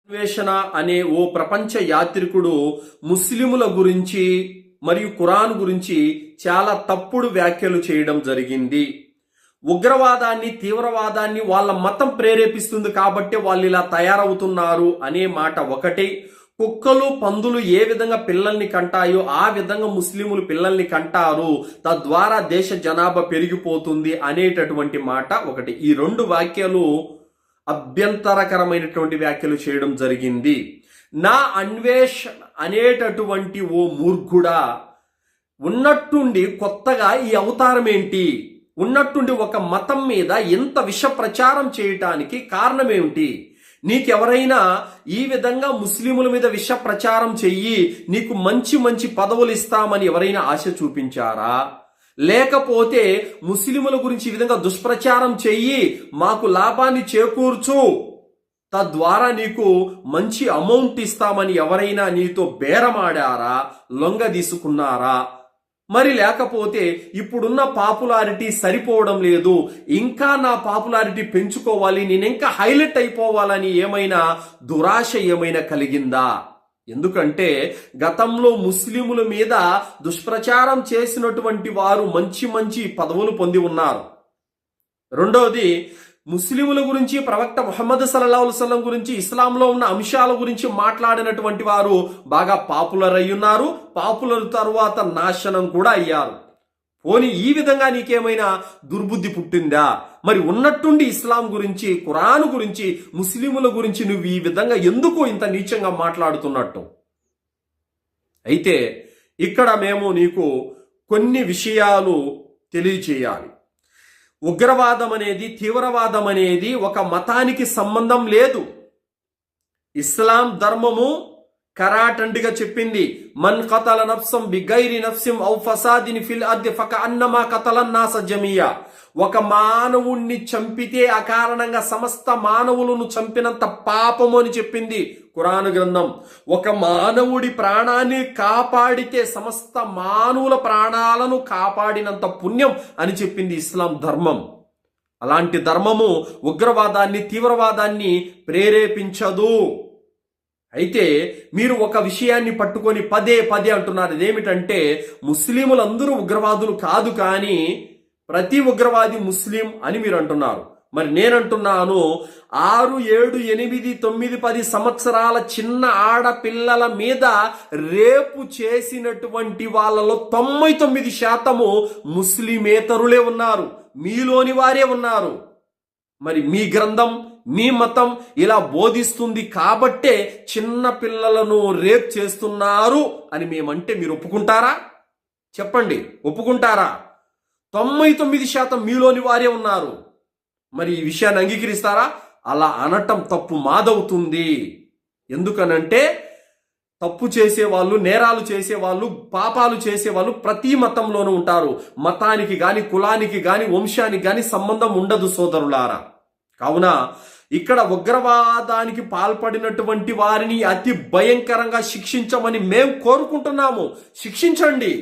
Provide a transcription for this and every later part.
అన్వేషణ అనే ఓ ప్రపంచ యాత్రికుడు ముస్లిముల గురించి మరియు ఖురాన్ గురించి చాలా తప్పుడు వ్యాఖ్యలు చేయడం జరిగింది. ఉగ్రవాదాన్ని, తీవ్రవాదాన్ని వాళ్ళ మతం ప్రేరేపిస్తుంది కాబట్టి వాళ్ళు ఇలా తయారవుతున్నారు అనే మాట ఒకటి. కుక్కలు, పందులు ఏ విధంగా పిల్లల్ని కంటాయో ఆ విధంగా ముస్లిములు పిల్లల్ని కంటారు, తద్వారా దేశ జనాభా పెరిగిపోతుంది అనేటటువంటి మాట ఒకటి. ఈ రెండు వాక్యాలు అభ్యంతరకరమైనటువంటి వ్యాఖ్యలు చేయడం జరిగింది. నా అన్వేషణ అనేటటువంటి ఓ మూర్ఖుడా, ఉన్నట్టుండి కొత్తగా ఈ అవతారం ఏంటి? ఉన్నట్టుండి ఒక మతం మీద ఎంత విష ప్రచారం చేయటానికి కారణం ఏమిటి? నీకెవరైనా ఈ విధంగా ముస్లిముల మీద విష ప్రచారం చెయ్యి, నీకు మంచి మంచి పదవులు ఇస్తామని ఎవరైనా ఆశ చూపించారా? లేకపోతే ముస్లిముల గురించి ఈ విధంగా దుష్ప్రచారం చెయ్యి, మాకు లాభాన్ని చేకూర్చు, తద్వారా నీకు మంచి అమౌంట్ ఇస్తామని ఎవరైనా నీతో బేరమాడారా, లొంగ తీసుకున్నారా? మరి లేకపోతే ఇప్పుడున్న పాపులారిటీ సరిపోవడం లేదు, ఇంకా నా పాపులారిటీ పెంచుకోవాలి, నేను ఇంకా హైలైట్ అయిపోవాలని ఏమైనా దురాశ ఏమైనా కలిగిందా? ఎందుకంటే గతంలో ముస్లిముల మీద దుష్ప్రచారం చేసినటువంటి వారు మంచి మంచి పదవులు పొంది ఉన్నారు. రెండవది, ముస్లిముల గురించి, ప్రవక్త ముహమ్మద్ సల్లల్లాహు అలైహి వసల్లం గురించి, ఇస్లాంలో ఉన్న అంశాల గురించి మాట్లాడినటువంటి వారు బాగా పాపులర్ అయ్యున్నారు. పాపులర్ తరువాత నాశనం కూడా అయ్యారు. పోనీ ఈ విధంగా నీకేమైనా దుర్బుద్ధి పుట్టిందా? మరి ఉన్నట్టుండి ఇస్లాం గురించి, ఖురాన్ గురించి, ముస్లిముల గురించి నువ్వు ఈ విధంగా ఎందుకు ఇంత నీచంగా మాట్లాడుతున్నట్టు? అయితే ఇక్కడ మేము నీకు కొన్ని విషయాలు తెలియచేయాలి. ఉగ్రవాదం అనేది, తీవ్రవాదం అనేది ఒక మతానికి సంబంధం లేదు. ఇస్లాం ధర్మము కరాటండిగా చెప్పింది, మన్ కతల నఫ్సం బిగైరి నఫ్సిం ఔ ఫసాదిన్ ఫిల్ అర్ది ఫకఅన్నమా కతలన్ నాస జమియా. ఒక మానవుణ్ణి చంపితే అకారణంగా సమస్త మానవులను చంపినంత పాపము అని చెప్పింది ఖురాన్ గ్రంథం. ఒక మానవుడి ప్రాణాన్ని కాపాడితే సమస్త మానవుల ప్రాణాలను కాపాడినంత పుణ్యం అని చెప్పింది ఇస్లాం ధర్మం. అలాంటి ధర్మము ఉగ్రవాదాన్ని, తీవ్రవాదాన్ని ప్రేరేపించదు. అయితే మీరు ఒక విషయాన్ని పట్టుకొని పదే పదే అంటున్నారు. ఇదేమిటంటే ముస్లిములందరూ ఉగ్రవాదులు కాదు, కానీ ప్రతి ఉగ్రవాది ముస్లిం అని మీరు అంటున్నారు. మరి నేనంటున్నాను, 6, 7, 8, 9, 10 సంవత్సరాల చిన్న ఆడపిల్లల మీద రేపు చేసినటువంటి వాళ్ళలో 99% ముస్లిమేతరులే ఉన్నారు, మీలోని వారే ఉన్నారు. మరి మీ గ్రంథం, మీ మతం ఇలా బోధిస్తుంది కాబట్టే చిన్న పిల్లలను రేప్ చేస్తున్నారు అని మేమంటే మీరు ఒప్పుకుంటారా? చెప్పండి, ఒప్పుకుంటారా? 99% మీలోని వారే ఉన్నారు. మరి ఈ విషయాన్ని అంగీకరిస్తారా? అలా అనటం తప్పు మాదవుతుంది. ఎందుకనంటే తప్పు చేసేవాళ్ళు, నేరాలు చేసేవాళ్ళు, పాపాలు చేసేవాళ్ళు ప్రతి మతంలోనూ ఉంటారు. మతానికి గాని, కులానికి గాని, వంశానికి గాని సంబంధం ఉండదు సోదరులారా. కావున ఇక్కడ ఉగ్రవాదానికి పాల్పడినటువంటి వారిని అతి భయంకరంగా శిక్షించమని మేం కోరుకుంటున్నాము. శిక్షించండి.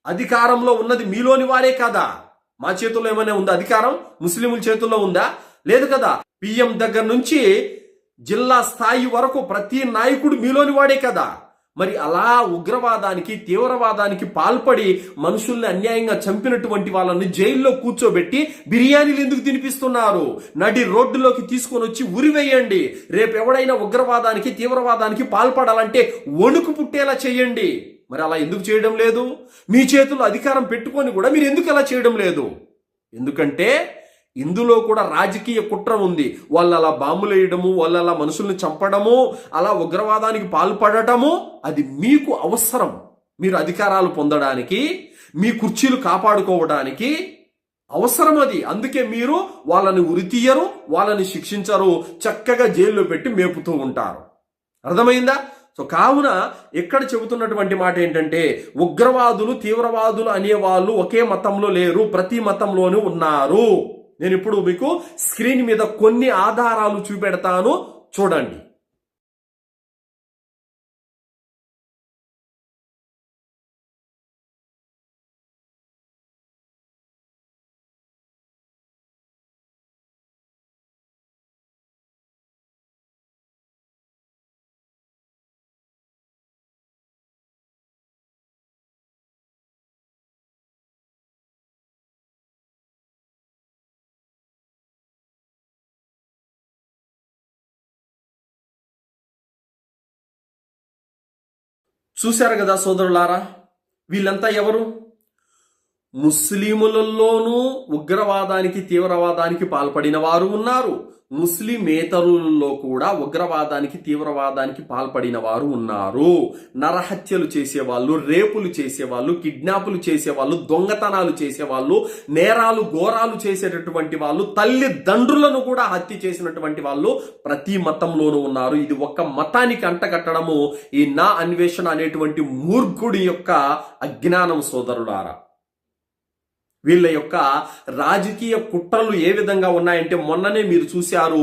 అధికారంలో ఉన్నది మీలోని వారే కదా. మా చేతుల్లో ఏమైనా ఉందా అధికారం? ముస్లిముల చేతుల్లో ఉందా? లేదు కదా. పిఎం దగ్గర నుంచి జిల్లా స్థాయి వరకు ప్రతి నాయకుడు మీలోని వాడే కదా. మరి అలా ఉగ్రవాదానికి, తీవ్రవాదానికి పాల్పడి మనుషుల్ని అన్యాయంగా చంపినటువంటి వాళ్ళని జైల్లో కూర్చోబెట్టి బిర్యానీలు ఎందుకు తినిపిస్తున్నారు? నడి రోడ్డులోకి తీసుకొని వచ్చి ఉరివేయండి. రేపు ఎవడైనా ఉగ్రవాదానికి, తీవ్రవాదానికి పాల్పడాలంటే వణుకు పుట్టేలా చేయండి. మరి అలా ఎందుకు చేయడం లేదు? మీ చేతుల్లో అధికారం పెట్టుకొని కూడా మీరు ఎందుకు అలా చేయడం లేదు? ఎందుకంటే ఇందులో కూడా రాజకీయ కుట్ర ఉంది. వాళ్ళు అలా బాంబులు వేయడము, వాళ్ళు అలా మనుషుల్ని చంపడము, అలా ఉగ్రవాదానికి పాల్పడటము అది మీకు అవసరం. మీరు అధికారాలు పొందడానికి, మీ కుర్చీలు కాపాడుకోవడానికి అవసరం అది. అందుకే మీరు వాళ్ళని ఉరితీయరు, వాళ్ళని శిక్షించరు, చక్కగా జైల్లో పెట్టి మేపుతూ ఉంటారు. అర్థమైందా? సో కావున ఎక్కడ చెబుతున్నటువంటి మాట ఏంటంటే ఉగ్రవాదులు, తీవ్రవాదులు అనేవాళ్ళు ఒకే మతంలో లేరు, ప్రతి మతంలోనూ ఉన్నారు. నేను ఇప్పుడు మీకు స్క్రీన్ మీద కొన్ని ఆధారాలు చూపెడతాను, చూడండి. చూశారు కదా సోదరులారా, వీళ్ళంతా ఎవరు? ముస్లిములలోనూ ఉగ్రవాదానికి తీవ్రవాదానికి పాల్పడిన వారు ఉన్నారు, ముస్లిమేతరులలో కూడా ఉగ్రవాదానికి తీవ్రవాదానికి పాల్పడిన వారు ఉన్నారు. నరహత్యలు చేసేవాళ్ళు, రేపులు చేసేవాళ్ళు, కిడ్నాపులు చేసేవాళ్ళు, దొంగతనాలు చేసేవాళ్ళు, నేరాలు ఘోరాలు చేసేటటువంటి వాళ్ళు, తల్లిదండ్రులను కూడా హత్య చేసినటువంటి వాళ్ళు ప్రతి మతంలోనూ ఉన్నారు. ఇది ఒక్క మతానికి అంటగట్టడము ఈ నా అన్వేషణ అనేటువంటి మూర్ఖుడి యొక్క అజ్ఞానం సోదరులారా. వీళ్ళ యొక్క రాజకీయ కుట్రలు ఏ విధంగా ఉన్నాయంటే, మొన్ననే మీరు చూశారు,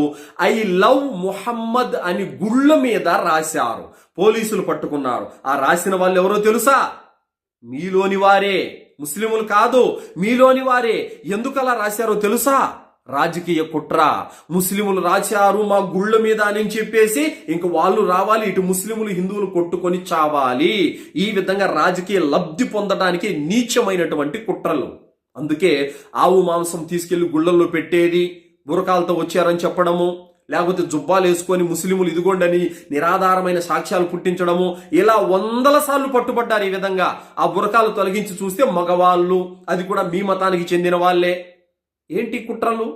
ఐ లవ్ ముహమ్మద్ అని గుళ్ళ మీద రాశారు, పోలీసులు పట్టుకున్నారు. ఆ రాసిన వాళ్ళు ఎవరో తెలుసా? మీలోని వారే, ముస్లిములు కాదు, మీలోని వారే. ఎందుకు అలా రాశారో తెలుసా? రాజకీయ కుట్ర. ముస్లిములు రాశారు మా గుళ్ళ మీద అని చెప్పేసి ఇంక వాళ్ళు రావాలి, ఇటు ముస్లిములు హిందువులు కొట్టుకొని చావాలి. ఈ విధంగా రాజకీయ లబ్ధి పొందడానికి నీచమైనటువంటి కుట్రలు. అందుకే ఆవు మాంసం తీసుకెళ్లి గుళ్ళల్లో పెట్టేది, బురకాలతో వచ్చారని చెప్పడము, లేకపోతే జుబ్బాలు వేసుకొని ముస్లిములు ఇదిగోండి అని నిరాధారమైన సాక్ష్యాలు పుట్టించడము, ఇలా 100 సార్లు పట్టుబడ్డారు. ఈ విధంగా ఆ బురకాలు తొలగించి చూస్తే మగవాళ్ళు, అది కూడా మీ మతానికి చెందిన వాళ్ళే. ఏంటి కుట్రలు?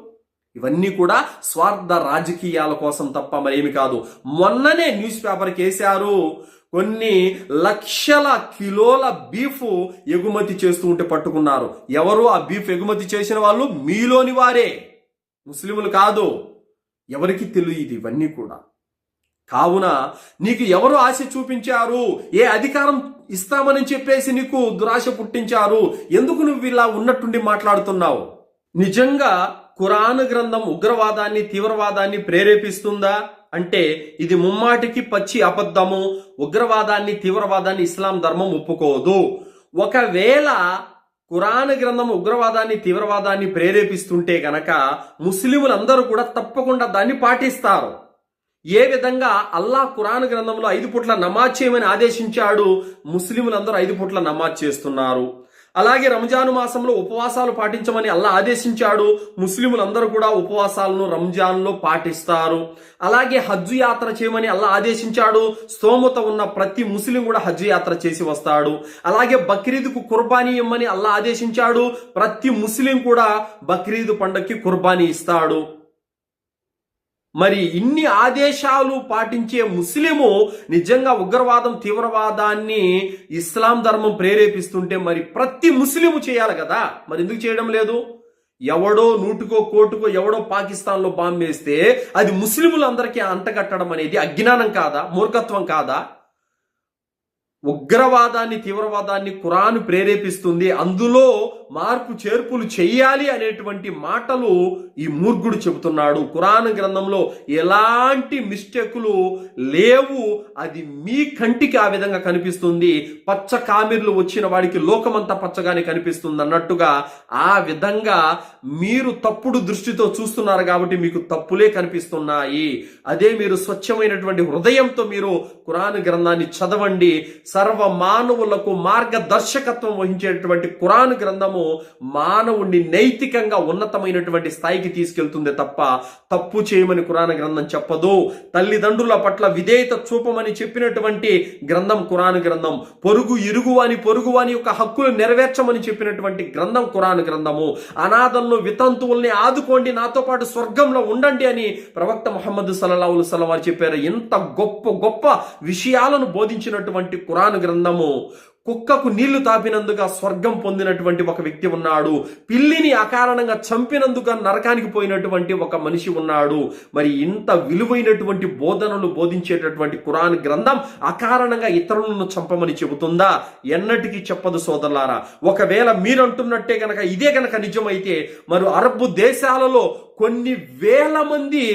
ఇవన్నీ కూడా స్వార్థ రాజకీయాల కోసం తప్ప మరేమి కాదు. మొన్ననే న్యూస్ పేపర్కి వేశారు, కొన్ని లక్షల కిలోల బీఫ్ ఎగుమతి చేస్తూ ఉంటే పట్టుకున్నారు. ఎవరు ఆ బీఫ్ ఎగుమతి చేసిన వాళ్ళు? మీలోని వారే, ముస్లిములు కాదు. ఎవరికి తెలియదు ఇవన్నీ కూడా. కావున నీకు ఎవరు ఆశ చూపించారు, ఏ అధికారం ఇస్తామని చెప్పేసి నీకు దురాశ పుట్టించారు? ఎందుకు నువ్వు ఇలా ఉన్నట్టుండి మాట్లాడుతున్నావు? నిజంగా ఖురాన్ గ్రంథం ఉగ్రవాదాన్ని తీవ్రవాదాన్ని ప్రేరేపిస్తుందా అంటే ఇది ముమ్మాటికి పచ్చి అబద్ధము. ఉగ్రవాదాన్ని తీవ్రవాదాన్ని ఇస్లాం ధర్మం ఒప్పుకోదు. ఒకవేళ ఖురాన్ గ్రంథం ఉగ్రవాదాన్ని తీవ్రవాదాన్ని ప్రేరేపిస్తుంటే గనక ముస్లిములందరూ కూడా తప్పకుండా దాన్ని పాటిస్తారు. ఏ విధంగా అల్లాహ్ ఖురాన్ గ్రంథంలో 5 పూట్ల నమాజ్ చేయమని ఆదేశించాడు, ముస్లిములందరూ 5 పూట్ల నమాజ్ చేస్తున్నారు. అలాగే రంజాను మాసంలో ఉపవాసాలు పాటించమని అల్లా ఆదేశించాడు, ముస్లిములందరూ కూడా ఉపవాసాలను రంజాన్లో పాటిస్తారు. అలాగే హజ్జు యాత్ర చేయమని అల్లా ఆదేశించాడు, స్తోమత ఉన్న ప్రతి ముస్లిం కూడా హజ్జు యాత్ర చేసి వస్తాడు. అలాగే బక్రీద్కు కుర్బానీ ఇమ్మని అల్లా ఆదేశించాడు, ప్రతి ముస్లిం కూడా బక్రీద్ పండగకి కుర్బానీ ఇస్తాడు. మరి ఇన్ని ఆదేశాలు పాటించే ముస్లిము నిజంగా ఉగ్రవాదం తీవ్రవాదాన్ని ఇస్లాం ధర్మం ప్రేరేపిస్తుంటే మరి ప్రతి ముస్లిము చేయాలి కదా, మరి ఎందుకు చేయడం లేదు? ఎవడో 100కో 1 ఎవడో పాకిస్తాన్లో బాంబు వేస్తే అది ముస్లిములందరికీ అంటగట్టడం అనేది అజ్ఞానం కాదా, మూర్ఖత్వం కాదా? ఉగ్రవాదాన్ని తీవ్రవాదాన్ని ఖురాన్ ప్రేరేపిస్తుంది, అందులో మార్పు చేర్పులు చెయ్యాలి అనేటువంటి మాటలు ఈ మూర్ఖుడు చెబుతున్నాడు. ఖురాన్ గ్రంథంలో ఎలాంటి మిస్టేకులు లేవు, అది మీ కంటికి ఆ విధంగా కనిపిస్తుంది. పచ్చ కామిర్లు వచ్చిన వాడికి లోకమంతా పచ్చగానే కనిపిస్తుంది అన్నట్టుగా ఆ విధంగా మీరు తప్పుడు దృష్టితో చూస్తున్నారు కాబట్టి మీకు తప్పులే కనిపిస్తున్నాయి. అదే మీరు స్వచ్ఛమైనటువంటి హృదయంతో మీరు ఖురాన్ గ్రంథాన్ని చదవండి. సర్వ మానవులకు మార్గదర్శకత్వం వహించేటువంటి ఖురాన్ గ్రంథము మానవుణ్ణి నైతికంగా ఉన్నతమైనటువంటి స్థాయికి తీసుకెళ్తుంది తప్ప తప్పు చేయమని ఖురాన్ గ్రంథం చెప్పదు. తల్లిదండ్రుల పట్ల విధేయత చూపమని చెప్పినటువంటి గ్రంథం ఖురాన్ గ్రంథం. పొరుగువాని యొక్క హక్కులు నెరవేర్చమని చెప్పినటువంటి గ్రంథం ఖురాన్ గ్రంథము. అనాథలను వితంతువుల్ని ఆదుకోండి, నాతో పాటు స్వర్గంలో ఉండండి అని ప్రవక్త ముహమ్మద్ సల్లల్లాహు అలైహి వసల్లం వారు చెప్పారు. ఇంత గొప్ప గొప్ప విషయాలను బోధించినటువంటి ఖురాన్ గ్రంథము. కుక్కకు నీళ్లు తాపినందుగా స్వర్గం పొందినటువంటి ఒక వ్యక్తి ఉన్నాడు. పిల్లిని అకారణంగా చంపినందుగా నరకానికి పోయినటువంటి ఒక మనిషి ఉన్నాడు. మరి ఇంత విలువైనటువంటి బోధనలు బోధించేటటువంటి ఖురాన్ గ్రంథం అకారణంగా ఇతరులను చంపమని చెబుతుందా? ఎన్నటికీ చెప్పదు సోదరులారా. ఒకవేళ మీరంటున్నట్టే గనక ఇదే గనక నిజమైతే మరి అరబ్ దేశాలలో కొన్ని వేల మంది,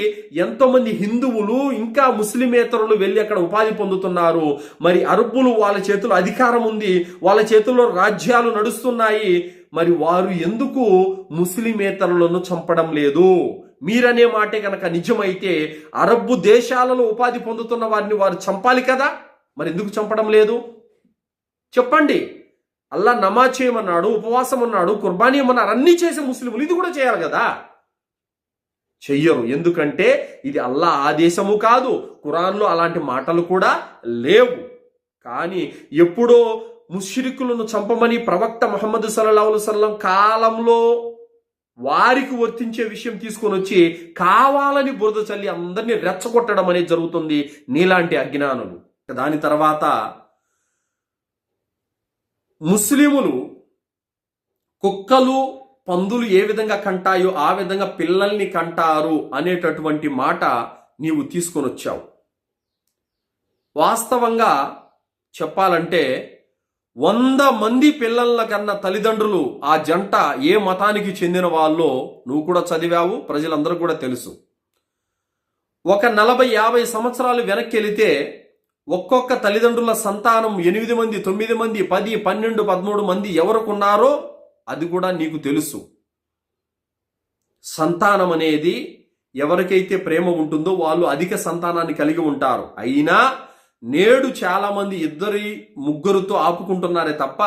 ఎంతో మంది హిందువులు ఇంకా ముస్లిమేతరులు వెళ్ళి అక్కడ ఉపాధి పొందుతున్నారు. మరి అరబ్బులు వాళ్ళ చేతిలో అధికారం ఉంది, వాళ్ళ చేతుల్లో రాజ్యాలు నడుస్తున్నాయి. మరి వారు ఎందుకు ముస్లిమేతరులను చంపడం లేదు? మీరనే మాటే కనుక నిజమైతే అరబ్బు దేశాలలో ఉపాధి పొందుతున్న వారిని వారు చంపాలి కదా, మరి ఎందుకు చంపడం లేదు చెప్పండి. అల్లా నమాజ్ చేయమన్నాడు, ఉపవాసం అన్నాడు, కుర్బానీ అన్నారు, అన్ని చేసే ముస్లింలు ఇది కూడా చేయాలి కదా, చెయ్యరు. ఎందుకంటే ఇది అల్లా ఆదేశము కాదు, ఖురాన్లో అలాంటి మాటలు కూడా లేవు. కానీ ఎప్పుడో ముష్రికులను చంపమని ప్రవక్త ముహమ్మద్ సల్లల్లాహు అలైహి వసల్లం కాలంలో వారికి వర్తించే విషయం తీసుకొని వచ్చి కావాలని బురద చల్లి అందరినీ రెచ్చగొట్టడం అనేది జరుగుతుంది నీలాంటి అజ్ఞానులు. దాని తర్వాత ముస్లిములు కుక్కలు పందులు ఏ విధంగా కంటాయో ఆ విధంగా పిల్లల్ని కంటారు అనేటటువంటి మాట నీవు తీసుకొని వచ్చావు. వాస్తవంగా చెప్పాలంటే 100 మంది పిల్లల కన్నా తల్లిదండ్రులు ఆ జంట ఏ మతానికి చెందిన వాళ్ళో నువ్వు కూడా చదివావు, ప్రజలందరూ కూడా తెలుసు. ఒక 40-50 సంవత్సరాలు వెనక్కి వెళితే ఒక్కొక్క తల్లిదండ్రుల సంతానం 8 మంది, 9 మంది, 10, 12, 13 మంది ఎవరుకున్నారో అది కూడా నీకు తెలుసు. సంతానం అనేది ఎవరికైతే ప్రేమ ఉంటుందో వాళ్ళు అధిక సంతానాన్ని కలిగి ఉంటారు. అయినా నేడు చాలా మంది 2-3తో ఆపుకుంటున్నారే తప్ప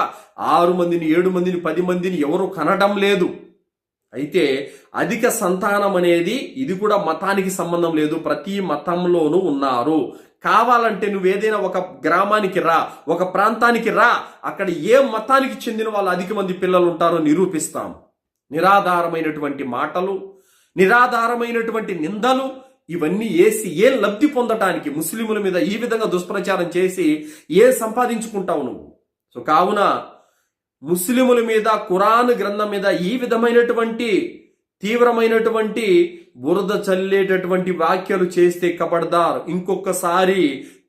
6 మందిని, 7 మందిని, 10 మందిని ఎవరు కనడం లేదు. అయితే అధిక సంతానం అనేది ఇది కూడా మతానికి సంబంధం లేదు, ప్రతి మతంలోనూ ఉన్నారు. కావాలంటే నువ్వు ఏదైనా ఒక గ్రామానికి రా, ఒక ప్రాంతానికి రా, అక్కడ ఏ మతానికి చెందిన వాళ్ళు అధిక మంది పిల్లలు ఉంటారో నిరూపిస్తాం. నిరాధారమైనటువంటి మాటలు, నిరాధారమైనటువంటి నిందలు ఇవన్నీ వేసి ఏ లబ్ధి పొందటానికి, ముస్లిముల మీద ఈ విధంగా దుష్ప్రచారం చేసి ఏ సంపాదించుకుంటావు నువ్వు? సో కావున ముస్లిముల మీద, ఖురాన్ గ్రంథం మీద ఈ విధమైనటువంటి తీవ్రమైనటువంటి బురద చల్లేటటువంటి వ్యాఖ్యలు చేస్తే కబడ్దార్, ఇంకొకసారి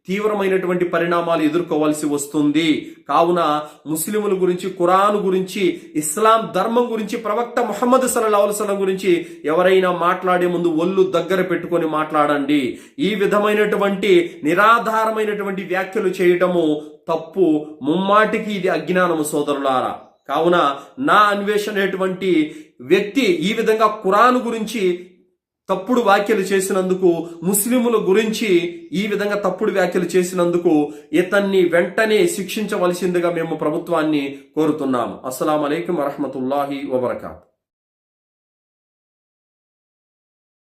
తీవ్రమైనటువంటి పరిణామాలు ఎదుర్కోవాల్సి వస్తుంది. కావున ముస్లిముల గురించి, ఖురాన్ గురించి, ఇస్లాం ధర్మం గురించి, ప్రవక్త ముహమ్మద్ సల్లల్లాహు అలైహి వసల్లం గురించి ఎవరైనా మాట్లాడే ముందు ఒళ్ళు దగ్గర పెట్టుకొని మాట్లాడండి. ఈ విధమైనటువంటి నిరాధారమైనటువంటి వ్యాఖ్యలు చేయటము తప్పు, ముమ్మాటికి ఇది అజ్ఞానము సోదరులారా. కావున నా అన్వేషణటువంటి వ్యక్తి ఈ విధంగా ఖురాన్ గురించి తప్పుడు వ్యాఖ్యలు చేసినందుకు, ముస్లిముల గురించి ఈ విధంగా తప్పుడు వ్యాఖ్యలు చేసినందుకు ఇతన్ని వెంటనే శిక్షించవలసిందిగా మేము ప్రభుత్వాన్ని కోరుతున్నాము. అస్సలాము అలైకుం వరహ్మతుల్లాహి వబరకాతుహు.